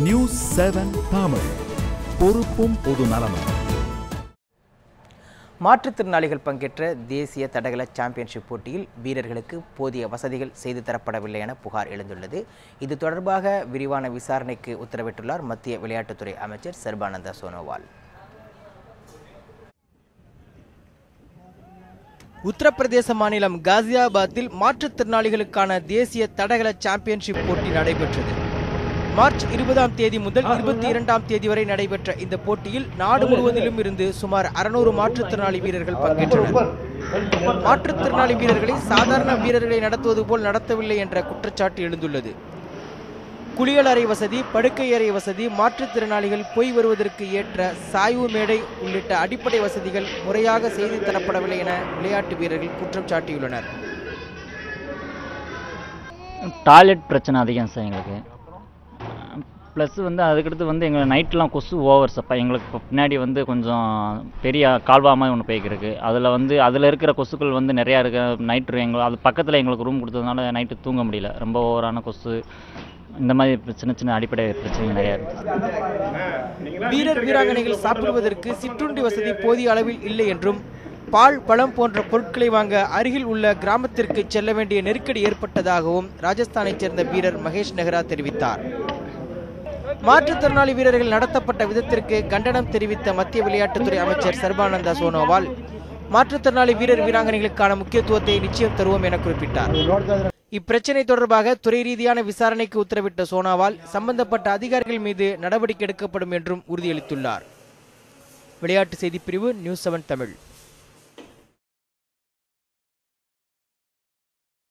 News 7 Tamil, பொறுப்பும் பொது நலமும். மாற்றுத்திறனாளிகள் பங்கேற்ற தேசிய தடகள சாம்பியன்ஷிப் போட்டியில் வீரர்களுக்கு போதிய வசதிகள் செய்து தரப்படவில்லை என புகார் எழுந்துள்ளது. இது தொடர்பாக விரிவான விசாரணைக்கு உத்தரவிட்டுள்ளார் மத்திய விளையாட்டுத்துறை அமைச்சர் சர்பானந்த சோனோவால். உத்தரப்பிரதேச மாநிலம் காசியாபாத்தில் மாற்றுத்திறனாளிகளுக்கான தேசிய தடகள சாம்பியன்ஷிப் போட்டி நடைபெற்றது. மார்ச் 20ஆம் தேதி முதல் 22ஆம் தேதி வரை நடைபெற்ற இந்த போட்டியில் நாடு முழுவதிலும் இருந்து சுமார் 600 மாற்றுத்திறனாளி வீரர்கள் பங்கேற்றனர். மாற்றுத்திறனாளி வீரர்களை சாதாரண வீரர்களை நடத்துவது போல் நடத்தவில்லை என்ற குற்றச்சாட்டு எழுந்துள்ளது. குளியலறை வசதி, படுக்கை அறை வசதி, மாற்றுத்திறனாளிகள் போய் வருவதற்கு ஏற்ற சாய்வு மேடை உள்ளிட்ட அடிப்படை வசதிகள் முறையாக செய்து தரப்படவில்லை என விளையாட்டு வீரர்கள் குற்றம் சாட்டியுள்ளனர். டாய்லெட் பிரச்சனை அதிகம் சார் எங்களுக்கு. ப்ளஸ் அதுக்கடுத்து எங்கள் நைட்லாம் கொசு ஓவர் சப்பா. எங்களுக்கு இப்போ பின்னாடி கொஞ்சம் பெரிய கால்வா மாதிரி ஒன்று போய்க்கிருக்கு. அதில் இருக்கிற கொசுக்கள் நிறையா இருக்குது. நைட்டு அது பக்கத்தில் எங்களுக்கு ரூம் கொடுத்ததுனால நைட்டு தூங்க முடியல. ரொம்ப ஓவரான கொசு, இந்த மாதிரி சின்ன சின்ன அடிப்படை பிரச்சனைகள் நிறையா இருக்குது. வீரர் வீராங்கனைகள் சாப்பிடுவதற்கு சிற்றுண்டி வசதி போதிய அளவில் இல்லை என்றும், பால், பழம் போன்ற பொருட்களை வாங்க அருகில் உள்ள கிராமத்திற்கு செல்ல வேண்டிய நெருக்கடி ஏற்பட்டதாகவும் ராஜஸ்தானைச் சேர்ந்த வீரர் மகேஷ் நெஹ்ரா தெரிவித்தார். மாற்றுத்திறனாளி வீரர்கள் நடத்தப்பட்ட விதத்திற்கு கண்டனம் தெரிவித்த மத்திய விளையாட்டுத்துறை அமைச்சர் சர்பானந்த சோனோவால் மாற்றுத்திறனாளி வீரர் வீராங்கனைகளுக்கான முக்கியத்துவத்தை நிச்சயம் தருவோம் என குறிப்பிட்டார். இப்பிரச்சனை தொடர்பாக துறை ரீதியான விசாரணைக்கு உத்தரவிட்ட சோனோவால் சம்பந்தப்பட்ட அதிகாரிகள் மீது நடவடிக்கை எடுக்கப்படும் என்றும் உறுதியளித்துள்ளார். விளையாட்டு செய்தி பிரிவு, நியூஸ் 7 தமிழ்.